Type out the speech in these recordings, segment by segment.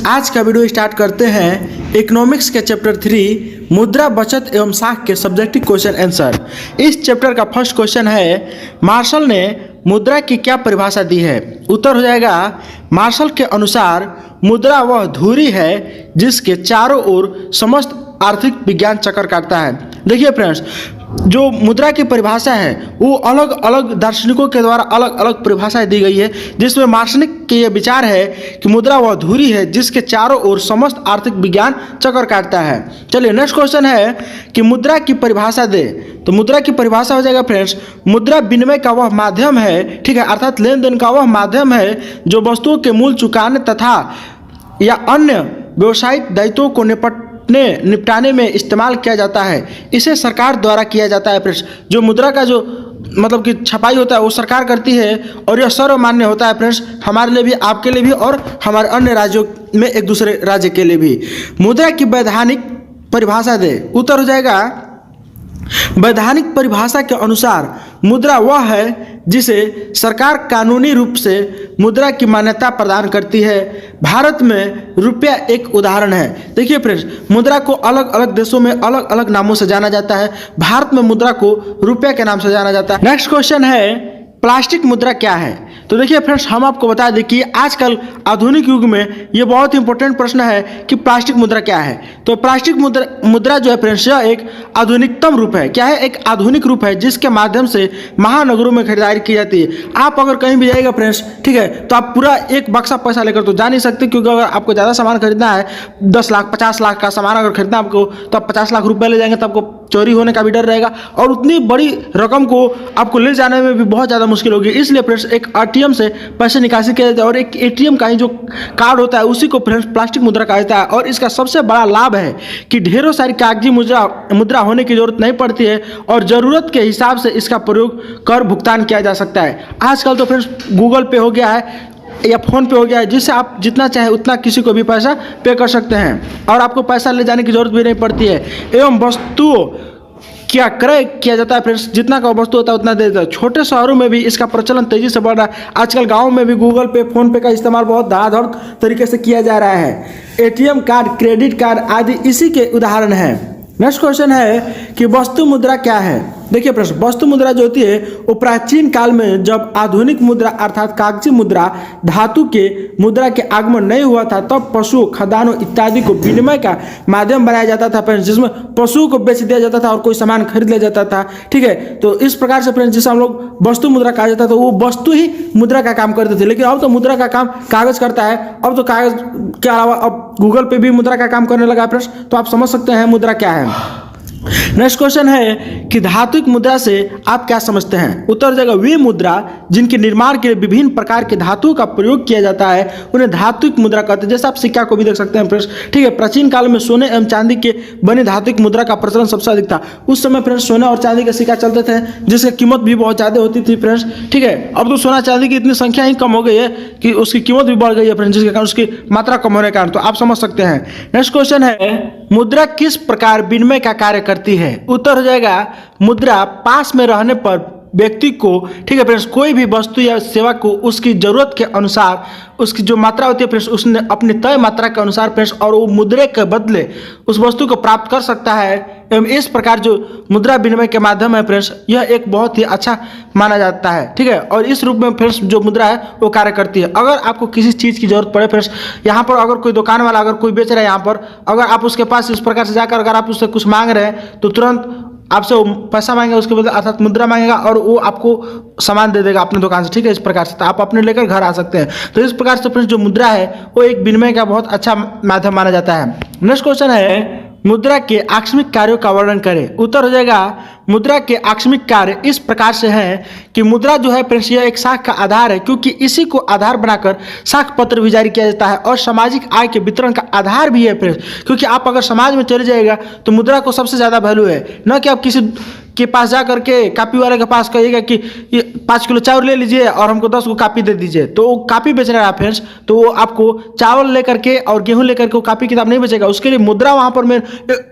आज का video start करते हैं इकोनॉमिक्स के चैप्टर 3 मुद्रा बचत एवं साख के सब्जेक्टिव क्वेश्चन आंसर। इस चैप्टर का फर्स्ट क्वेश्चन है, मार्शल ने मुद्रा की क्या परिभाषा दी है। उत्तर हो जाएगा, मार्शल के अनुसार मुद्रा वह धुरी है जिसके चारों ओर समस्त आर्थिक विज्ञान चक्कर काटता है। देखिए फ्रेंड्स, जो मुद्रा की परिभाषा है वो अलग अलग दार्शनिकों के द्वारा अलग अलग परिभाषाएं दी गई है, जिसमें मार्शल के ये विचार है कि मुद्रा वह धुरी है जिसके चारों ओर समस्त आर्थिक विज्ञान चक्कर काटता है। चलिए नेक्स्ट क्वेश्चन है कि मुद्रा की परिभाषा दे। तो मुद्रा की परिभाषा हो जाएगा फ्रेंड्स, मुद्रा विनिमय का वह माध्यम है, ठीक है, अर्थात लेन देन का वह माध्यम है जो वस्तुओं के मूल्य चुकाने तथा या अन्य व्यवसायिक दायित्वों को निपटाने में इस्तेमाल किया जाता है। इसे सरकार द्वारा किया जाता है फ्रेंड्स। जो मुद्रा का जो मतलब कि छपाई होता है वो सरकार करती है और यह सर्वमान्य होता है फ्रेंड्स, हमारे लिए भी, आपके लिए भी और हमारे अन्य राज्यों में एक दूसरे राज्य के लिए भी। मुद्रा की वैधानिक परिभाषा दे। उत्तर हो जाएगा, वैधानिक परिभाषा के अनुसार मुद्रा वह है जिसे सरकार कानूनी रूप से मुद्रा की मान्यता प्रदान करती है। भारत में रुपया एक उदाहरण है। देखिए फ्रेंड्स, मुद्रा को अलग अलग देशों में अलग अलग नामों से जाना जाता है। भारत में मुद्रा को रुपया के नाम से जाना जाता है। नेक्स्ट क्वेश्चन है, प्लास्टिक मुद्रा क्या है। तो देखिए फ्रेंड्स, हम आपको बता दें कि आजकल आधुनिक युग में ये बहुत इंपॉर्टेंट प्रश्न है कि प्लास्टिक मुद्रा क्या है। तो प्लास्टिक मुद्रा जो है फ्रेंड्स, यह एक आधुनिकतम रूप है। क्या है? एक आधुनिक रूप है जिसके माध्यम से महानगरों में खरीदारी की जाती है। आप अगर कहीं भी जाइएगा फ्रेंड्स, ठीक है, तो आप पूरा एक बक्सा पैसा लेकर तो जा नहीं सकते, क्योंकि अगर आपको ज़्यादा सामान खरीदना है, 10 लाख 50 लाख का सामान अगर खरीदना आपको, तो आप 50 लाख रुपये ले जाएंगे तो आपको चोरी होने का भी डर रहेगा और उतनी बड़ी रकम को आपको ले जाने में भी बहुत ज़्यादा मुश्किल होगी। इसलिए फ्रेंड्स एक ATM से पैसे निकासी किया जाता है और एक ATM का ही जो कार्ड होता है उसी को फ्रेंड्स प्लास्टिक मुद्रा कहा जाता है। और इसका सबसे बड़ा लाभ है कि ढेरों सारी कागजी मुद्रा होने की जरूरत नहीं पड़ती है और ज़रूरत के हिसाब से इसका प्रयोग कर भुगतान किया जा सकता है। आजकल तो फ्रेंड्स गूगल पे हो गया है या फ़ोन पे हो गया है, जिससे आप जितना चाहे उतना किसी को भी पैसा पे कर सकते हैं और आपको पैसा ले जाने की जरूरत भी नहीं पड़ती है। एवं वस्तुओं क्या क्रय किया जाता है फ्रेंड्स, जितना का वस्तु होता है उतना दे देता है। छोटे शहरों में भी इसका प्रचलन तेजी से बढ़ रहा है। आजकल गाँव में भी गूगल पे, फोन पे का इस्तेमाल बहुत धड़ाधड़ तरीके से किया जा रहा है। ATM कार्ड, क्रेडिट कार्ड आदि इसी के उदाहरण हैं। नेक्स्ट क्वेश्चन है कि वस्तु मुद्रा क्या है। देखिए प्रश्न, वस्तु मुद्रा जो होती है वो प्राचीन काल में जब आधुनिक मुद्रा अर्थात कागजी मुद्रा, धातु के मुद्रा के आगमन नहीं हुआ था, तब पशुओं, खदानों इत्यादि को विनिमय का माध्यम बनाया जाता था फ्रेंड्स, जिसमें पशुओं को बेच दिया जाता था और कोई सामान खरीद लिया जाता था, ठीक है। तो इस प्रकार से फ्रेंड्स जिसे हम लोग वस्तु मुद्रा कहा जाता था, वो वस्तु ही मुद्रा का काम करते थे। लेकिन अब तो मुद्रा का काम कागज करता है। अब तो कागज के अलावा अब गूगल पे भी मुद्रा का काम करने लगा फ्रेंड्स। तो आप समझ सकते हैं मुद्रा क्या है। नेक्स्ट क्वेश्चन है कि धातुक मुद्रा से आप क्या समझते हैं। उत्तर हो जाएगा, वे मुद्रा जिनके निर्माण के लिए विभिन्न प्रकार के धातुओं का प्रयोग किया जाता है उन्हें धातुक मुद्रा कहते हैं। जैसे आप सिक्का को भी देख सकते हैं फ्रेंड्स, ठीक है। प्राचीन काल में सोने एवं चांदी के बने धातुक मुद्रा का प्रचलन सबसे अधिक था। उस समय फ्रेंड्स सोना और चांदी के सिक्का चलते थे जिसकी कीमत भी बहुत ज़्यादा होती थी फ्रेंड्स, ठीक है। अब तो सोना चांदी की इतनी संख्या ही कम हो गई है कि उसकी कीमत भी बढ़ गई है फ्रेंड्स, जिसके कारण उसकी मात्रा कम होने के कारण। तो आप समझ सकते हैं। नेक्स्ट क्वेश्चन है, मुद्रा किस प्रकार विनिमय का कार्य करती है। उत्तर हो जाएगा, मुद्रा पास में रहने पर व्यक्ति को, ठीक है फ्रेंड्स, कोई भी वस्तु या सेवा को उसकी जरूरत के अनुसार उसकी जो मात्रा होती है फ्रेंड्स, उसने अपनी तय मात्रा के अनुसार फ्रेंड्स और वो मुद्रे के बदले उस वस्तु को प्राप्त कर सकता है। एवं इस प्रकार जो मुद्रा विनिमय के माध्यम है फ्रेंड्स, यह एक बहुत ही अच्छा माना जाता है, ठीक है। और इस रूप में फ्रेंड्स जो मुद्रा है वो कार्य करती है। अगर आपको किसी चीज़ की जरूरत पड़े फ्रेंड्स, यहाँ पर अगर कोई दुकान वाला अगर कोई बेच रहा है यहाँ पर, अगर आप उसके पास इस प्रकार से जाकर अगर आप उससे कुछ मांग रहे हैं तो तुरंत आपसे वो पैसा मांगेगा, उसके बदले अर्थात मुद्रा मांगेगा और वो आपको सामान दे देगा अपने दुकान से, ठीक है। इस प्रकार से तो आप अपने लेकर घर आ सकते हैं। तो इस प्रकार से फ्रेंड्स जो मुद्रा है वो एक विनिमय का बहुत अच्छा माध्यम माना जाता है। नेक्स्ट क्वेश्चन है, मुद्रा के आकस्मिक कार्यों का वर्णन करें। उत्तर हो जाएगा, मुद्रा के आकस्मिक कार्य इस प्रकार से हैं कि मुद्रा जो है फ्रेंड्स यह एक साख का आधार है, क्योंकि इसी को आधार बनाकर साख पत्र भी जारी किया जाता है और सामाजिक आय के वितरण का आधार भी है फ्रेंड्स। क्योंकि आप अगर समाज में चले जाएगा तो मुद्रा को सबसे ज़्यादा वैल्यू है, न कि आप किसी के पास जा करके कापी वाले के पास कहिएगा कि ये 5 किलो चावल ले लीजिए और हमको 10 को कापी दे दीजिए, तो वो कापी बेच रहा है फ्रेंड्स। तो वो आपको चावल लेकर के और गेहूं लेकर के वो कापी किताब नहीं बेचेगा, उसके लिए मुद्रा वहाँ पर मेन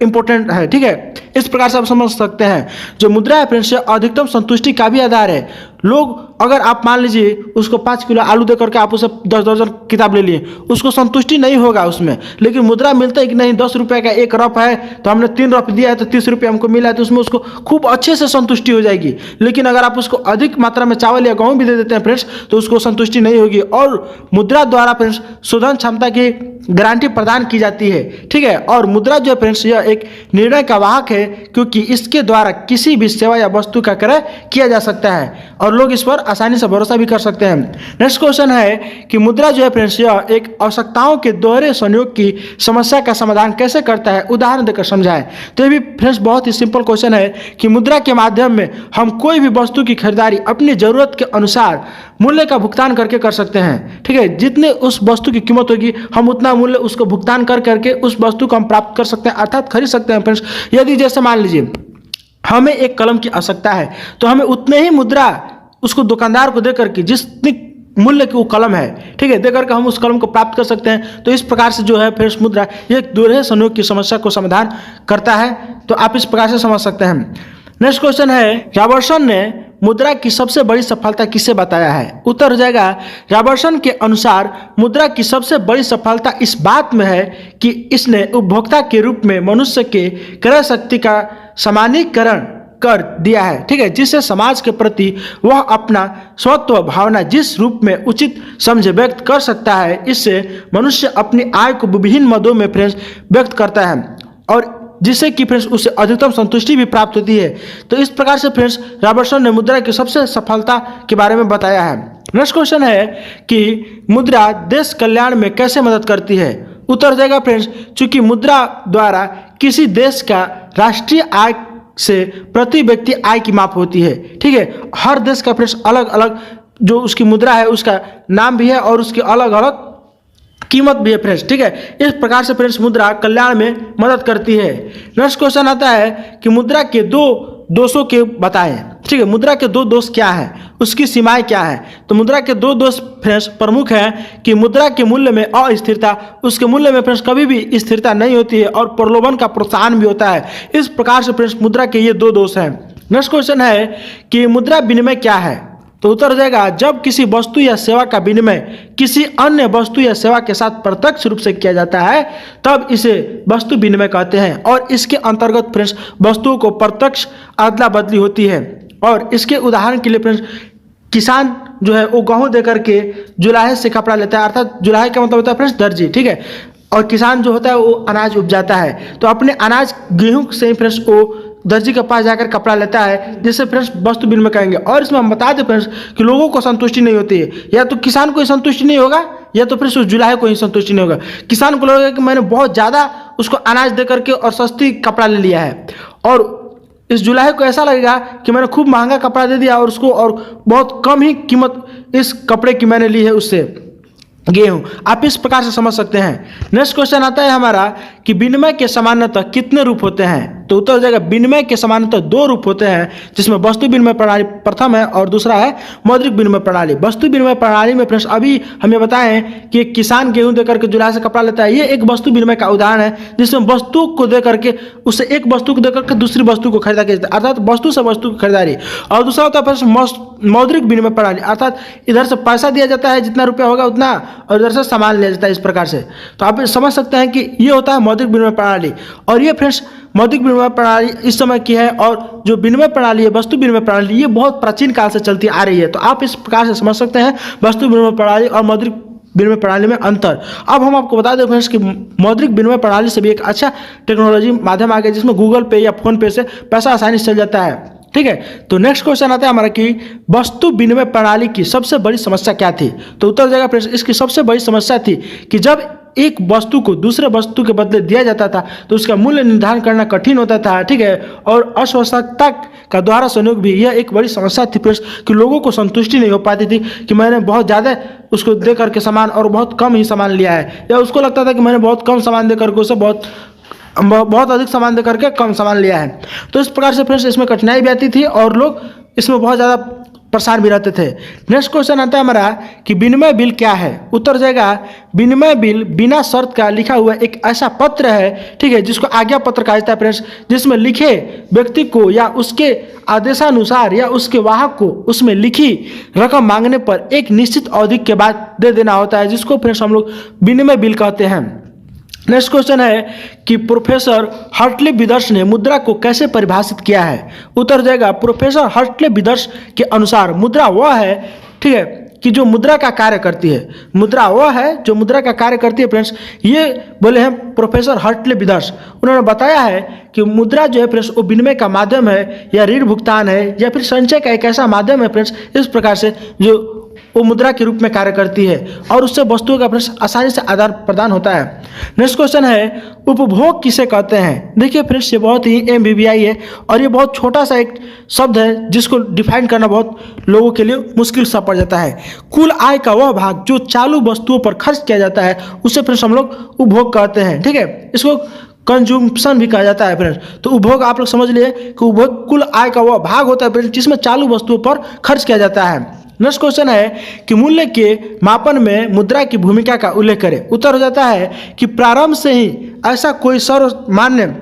इंपॉर्टेंट है, ठीक है। इस प्रकार से आप समझ सकते हैं जो मुद्रा है फ्रेंड्स अधिकतम संतुष्टि का भी आधार है। लोग अगर आप मान लीजिए उसको 5 किलो आलू दे करके आप उसे 10 दर्जन किताब ले लिए, उसको संतुष्टि नहीं होगा उसमें। लेकिन मुद्रा मिलता है कि नहीं, 10 रुपये का एक रफ है तो हमने 3 रफ दिया है तो 30 रुपये हमको मिला है, तो उसमें उसको खूब अच्छे से संतुष्टि हो जाएगी। लेकिन अगर आप उसको अधिक मात्रा में चावल या गेहूँ भी दे देते हैं फ्रेंड्स, तो उसको संतुष्टि नहीं होगी। और मुद्रा द्वारा फ्रेंड्स शोधन क्षमता की गारंटी प्रदान की जाती है, ठीक है। और मुद्रा जो है फ्रेंड्स यह एक निर्णय का वाहक है, क्योंकि इसके द्वारा किसी भी सेवा या वस्तु का क्रय किया जा सकता है और लोग इस पर आसानी से भरोसा भी कर सकते हैं। नेक्स्ट क्वेश्चन है कि मुद्रा जो है फ्रेंड्स यह एक आवश्यकताओं के दोहरे संयोग की समस्या का समाधान कैसे करता है, उदाहरण देकर समझाएं। तो ये भी फ्रेंड्स बहुत ही सिंपल क्वेश्चन है कि मुद्रा के माध्यम में हम कोई भी वस्तु की खरीदारी अपनी जरूरत के अनुसार मूल्य का भुगतान करके कर सकते हैं, ठीक है। जितने उस वस्तु की कीमत होगी हम उतना मूल्य उसको भुगतान कर करके उस वस्तु को हम प्राप्त कर सकते हैं, अर्थात खरीद सकते हैं फ्रेंड्स। यदि जैसे मान लीजिए हमें एक कलम की आवश्यकता है तो हमें उतने ही मुद्रा उसको दुकानदार को देकर के जितनी मूल्य की वो कलम है, ठीक है, देकर के हम उस कलम को प्राप्त कर सकते हैं। तो इस प्रकार से जो है फ्रेंड्स मुद्रा ये एक दोहरे संयोग की समस्या को समाधान करता है। तो आप इस प्रकार से समझ सकते हैं। नेक्स्ट क्वेश्चन है रॉबर्टसन ने मुद्रा की सबसे बड़ी सफलता किसे बताया है। उत्तर हो जाएगा रॉबर्टसन के अनुसार मुद्रा की सबसे बड़ी सफलता इस बात में है कि इसने उपभोक्ता के रूप में मनुष्य के क्रय शक्ति का सामान्यीकरण कर दिया है, ठीक है, जिससे समाज के प्रति वह अपना स्वत्व भावना जिस रूप में उचित समझ व्यक्त कर सकता है, इससे मनुष्य अपनी आय को विभिन्न मदों में फ्रेंड्स व्यक्त करता है और जिससे कि फ्रेंड्स उसे अधिकतम संतुष्टि भी प्राप्त होती है। तो इस प्रकार से फ्रेंड्स रॉबर्टसन ने मुद्रा की सबसे सफलता के बारे में बताया है। नेक्स्ट क्वेश्चन है कि मुद्रा देश कल्याण में कैसे मदद करती है। उत्तर हो जाएगा फ्रेंड्स चूंकि मुद्रा द्वारा किसी देश का राष्ट्रीय आय से प्रति व्यक्ति आय की माप होती है, ठीक है। हर देश का फ्रेंड्स अलग अलग जो उसकी मुद्रा है उसका नाम भी है और उसकी अलग अलग कीमत भी है फ्रेंड्स, ठीक है। इस प्रकार से फ्रेंड्स मुद्रा कल्याण में मदद करती है। नेक्स्ट क्वेश्चन आता है कि मुद्रा के 2 दोषों के बताएं, ठीक है। मुद्रा के 2 दोष क्या है, उसकी सीमाएं क्या है। तो मुद्रा के 2 दोष फ्रेंड्स प्रमुख हैं कि मुद्रा के मूल्य में अस्थिरता, उसके मूल्य में फ्रेंड्स कभी भी स्थिरता नहीं होती है और प्रलोभन का प्रोत्साहन भी होता है। इस प्रकार से फ्रेंड्स मुद्रा के ये 2 दोष हैं। नेक्स्ट क्वेश्चन है कि मुद्रा विनिमय क्या है। तो उत्तर हो जाएगा जब किसी वस्तु या सेवा का विनिमय किसी अन्य वस्तु या सेवा के साथ प्रत्यक्ष रूप से किया जाता है तब इसे वस्तु विनिमय कहते हैं और इसके अंतर्गत फ्रेंड्स वस्तुओं को प्रत्यक्ष अदला बदली होती है। और इसके उदाहरण के लिए फ्रेंड्स किसान जो है वो गेहूं देकर के जुलाहे से कपड़ा लेता है, अर्थात जुलाहे का मतलब होता है फ्रेंड्स दर्जी, ठीक है। और किसान जो होता है वो अनाज उपजाता है तो अपने अनाज गेहूं से फ्रेंड्स वो दर्जी के पास जाकर कपड़ा लेता है, जिससे फ्रेंड्स वस्तु विनिमय करेंगे। और इसमें हम बता दें फ्रेंड्स कि लोगों को संतुष्टि नहीं होती है, या तो किसान को ही संतुष्टि नहीं होगा या तो फ्रेंड्स उस जुलाहे को ही संतुष्टि नहीं होगा। किसान को लगेगा कि मैंने बहुत ज़्यादा उसको अनाज दे करके और सस्ती कपड़ा ले लिया है, और इस जुलाहे को ऐसा लगेगा कि मैंने खूब महंगा कपड़ा दे दिया और उसको और बहुत कम ही कीमत इस कपड़े की मैंने ली है उससे गेहूं। आप इस प्रकार से समझ सकते हैं। नेक्स्ट क्वेश्चन आता है हमारा कि विनिमय के सामान्यतः कितने रूप होते हैं। तो उत्तर हो जाएगा विनिमय के सामान्यतः 2 रूप होते हैं, जिसमें वस्तु विनिमय प्रणाली प्रथम है और दूसरा है मौद्रिक विनिमय प्रणाली। वस्तु विनिमय प्रणाली में फ्रेंड्स अभी हमें बताएं कि एक किसान गेहूं देकर के जुलाई से कपड़ा लेता है, ये एक वस्तु विनिमय का उदाहरण है, जिसमें वस्तु को देकर के उससे एक वस्तु को देकर के दूसरी वस्तु को खरीदा किया जाता है, अर्थात वस्तु से वस्तु की खरीदारी। और दूसरा होता है फ्रेंड्स मौद्रिक विनिमय प्रणाली, अर्थात इधर से पैसा दिया जाता है जितना रुपया होगा उतना और इधर से सामान लिया जाता है, इस प्रकार से। तो आप समझ सकते हैं कि ये होता है मौद्रिक विनिमय प्रणाली। और ये फ्रेंड्स मौद्रिक विनिमय प्रणाली इस समय की है और जो विनिमय प्रणाली है वस्तु विनिमय प्रणाली ये बहुत प्राचीन काल से चलती आ रही है। तो आप इस प्रकार से समझ सकते हैं वस्तु विनिमय प्रणाली और मौद्रिक विनिमय प्रणाली में अंतर। अब हम आपको बता दें फ्रेंड्स कि मौद्रिक विनिमय प्रणाली से भी एक अच्छा टेक्नोलॉजी माध्यम आ गया, जिसमें गूगल पे या फोन पे से पैसा आसानी से चल जाता है, ठीक है। तो नेक्स्ट क्वेश्चन आता है हमारा कि वस्तु विनिमय प्रणाली की सबसे बड़ी समस्या क्या थी। तो उत्तर जाएगा फ्रेंड्स इसकी सबसे बड़ी समस्या थी कि जब एक वस्तु को दूसरे वस्तु के बदले दिया जाता था तो उसका मूल्य निर्धारण करना कठिन होता था, ठीक है। और आवश्यकता का द्वारा संयोग भी यह एक बड़ी समस्या थी फ्रेंड्स कि लोगों को संतुष्टि नहीं हो पाती थी कि मैंने बहुत ज़्यादा उसको दे करके सामान और बहुत कम ही सामान लिया है, या उसको लगता था कि मैंने बहुत कम सामान दे करके उसे बहुत अधिक सामान दे करके कम सामान लिया है। तो इस प्रकार से फ्रेंड्स इसमें कठिनाई भी आती थी और लोग इसमें बहुत ज़्यादा परेशान भी रहते थे। नेक्स्ट क्वेश्चन आता है हमारा कि विनिमय बिल क्या है। उत्तर जाएगा विनिमय बिल बिना शर्त का लिखा हुआ एक ऐसा पत्र है, ठीक है, जिसको आज्ञा पत्र कहा जाता है फ्रेंड्स, जिसमें लिखे व्यक्ति को या उसके आदेशानुसार या उसके वाहक को उसमें लिखी रकम मांगने पर एक निश्चित अवधि के बाद दे देना होता है, जिसको फ्रेंड्स हम लोग विनिमय बिल कहते हैं। नेक्स्ट क्वेश्चन है कि प्रोफेसर हर्टले विदर्श ने मुद्रा को कैसे परिभाषित किया है। उत्तर जाएगा प्रोफेसर हर्टले विदर्श के अनुसार मुद्रा वह है, ठीक है, कि जो मुद्रा का कार्य करती है। मुद्रा वह है जो मुद्रा का कार्य करती है फ्रेंड्स, ये बोले हैं प्रोफेसर हर्टले विदर्श। उन्होंने बताया है कि मुद्रा जो है फ्रेंड्स वो विनिमय का माध्यम है या ऋण भुगतान है या फिर संचय का एक ऐसा माध्यम है फ्रेंड्स, इस प्रकार से जो वो मुद्रा के रूप में कार्य करती है और उससे वस्तुओं का फ्रेंड्स आसानी से आदान प्रदान होता है। नेक्स्ट क्वेश्चन है उपभोग किसे कहते हैं। देखिए फ्रेंड्स ये बहुत ही MBBI है और ये बहुत छोटा सा एक शब्द है जिसको डिफाइन करना बहुत लोगों के लिए मुश्किल सा पड़ जाता है। कुल आय का वह भाग जो चालू वस्तुओं पर खर्च किया जाता है उसे फ्रेंड्स हम लोग उपभोग कहते हैं, ठीक है, इसको कंज्यूम्पशन भी कहा जाता है फ्रेंड्स। तो उपभोग आप लोग समझ लिए कि उपभोग कुल आय का वह भाग होता है फ्रेंड्स जिसमें चालू वस्तुओं पर खर्च किया जाता है। नेक्स्ट क्वेश्चन है कि मूल्य के मापन में मुद्रा की भूमिका का उल्लेख करें। उत्तर हो जाता है कि प्रारंभ से ही ऐसा कोई सर्वमान्य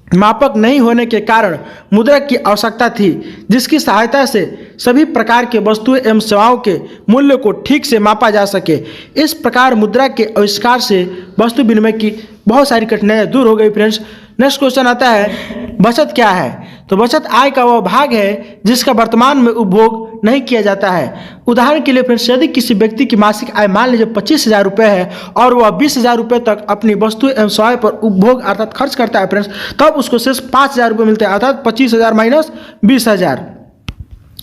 मापक नहीं होने के कारण मुद्रा की आवश्यकता थी, जिसकी सहायता से सभी प्रकार के वस्तुएं एवं सेवाओं के मूल्य को ठीक से मापा जा सके। इस प्रकार मुद्रा के आविष्कार से वस्तु विनिमय की बहुत सारी कठिनाइयाँ दूर हो गई फ्रेंड्स। नेक्स्ट क्वेश्चन आता है बचत क्या है। तो बचत आय का वह भाग है जिसका वर्तमान में उपभोग नहीं किया जाता है। उदाहरण के लिए फ्रेंड्स यदि किसी व्यक्ति की मासिक आय मान लीजिए 25,000 रुपये है और वह 20,000 रुपये तक अपनी वस्तु एवं सेवाएं पर उपभोग अर्थात खर्च करता है फ्रेंड्स, तब उसको सिर्फ 5,000 रुपये मिलते हैं, अर्थात 25,000 माइनस 20,000।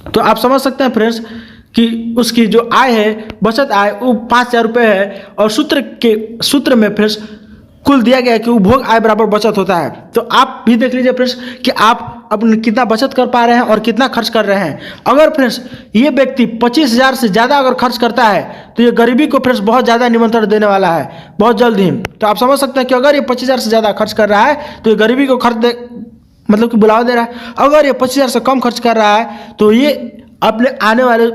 तो आप समझ सकते हैं फ्रेंड्स कि उसकी जो आय है बचत आय वो 5,000 रुपये है और सूत्र में फ्रेंड्स कुल दिया गया है कि उपभोग आय बराबर बचत होता है। तो आप भी देख लीजिए फ्रेंड्स कि आप अपने कितना बचत कर पा रहे हैं और कितना खर्च कर रहे हैं। अगर फ्रेंड्स ये व्यक्ति 25,000 से ज़्यादा अगर खर्च करता है तो ये गरीबी को फ्रेंड्स बहुत ज़्यादा निमंत्रण देने वाला है बहुत जल्द ही। तो आप समझ सकते हैं कि अगर ये 25,000 से ज़्यादा खर्च कर रहा है तो ये गरीबी को मतलब कि बुलावा दे रहा है। अगर ये 25,000 से कम खर्च कर रहा है तो ये अपने आने वाले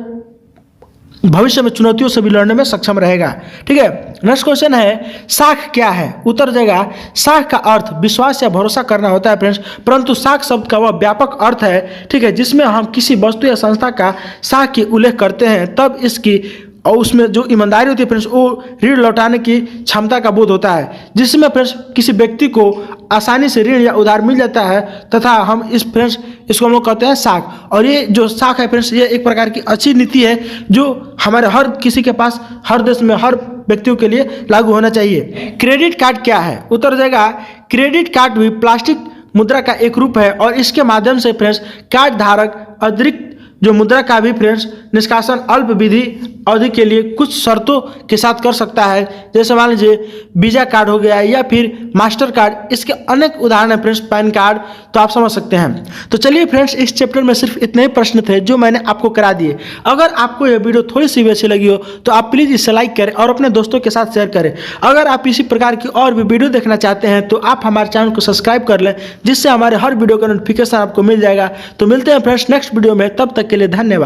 भविष्य में चुनौतियों से भी लड़ने में सक्षम रहेगा, ठीक है। नेक्स्ट क्वेश्चन है साख क्या है। उत्तर देगा साख का अर्थ विश्वास या भरोसा करना होता है फ्रेंड्स, परंतु साख शब्द का वह व्यापक अर्थ है, ठीक है, जिसमें हम किसी वस्तु या संस्था का साख की उल्लेख करते हैं तब इसकी और उसमें जो ईमानदारी होती है फ्रेंड्स वो ऋण लौटाने की क्षमता का बोध होता है, जिसमें फ्रेंड्स किसी व्यक्ति को आसानी से ऋण या उधार मिल जाता है तथा हम इसको हम लोग कहते हैं साख। और ये जो साख है फ्रेंड्स ये एक प्रकार की अच्छी नीति है जो हमारे हर किसी के पास हर देश में हर व्यक्तियों के लिए लागू होना चाहिए। क्रेडिट कार्ड क्या है। उत्तर देगा क्रेडिट कार्ड भी प्लास्टिक मुद्रा का एक रूप है और इसके माध्यम से फ्रेंड्स कार्ड धारक अतिरिक्त जो मुद्रा का भी फ्रेंड्स निष्कासन अल्प विधि अवधि के लिए कुछ शर्तों के साथ कर सकता है, जैसे मान लीजिए वीजा कार्ड हो गया या फिर मास्टर कार्ड। इसके अनेक उदाहरण हैं फ्रेंड्स, पैन कार्ड, तो आप समझ सकते हैं। तो चलिए फ्रेंड्स इस चैप्टर में सिर्फ इतने ही प्रश्न थे जो मैंने आपको करा दिए। अगर आपको यह वीडियो थोड़ी सी भी अच्छी लगी हो तो आप प्लीज़ इसे लाइक करें और अपने दोस्तों के साथ शेयर करें। अगर आप इसी प्रकार की और भी वीडियो देखना चाहते हैं तो आप हमारे चैनल को सब्सक्राइब कर लें, जिससे हमारे हर वीडियो का नोटिफिकेशन आपको मिल जाएगा। तो मिलते हैं फ्रेंड्स नेक्स्ट वीडियो में, तब तक के लिए धन्यवाद।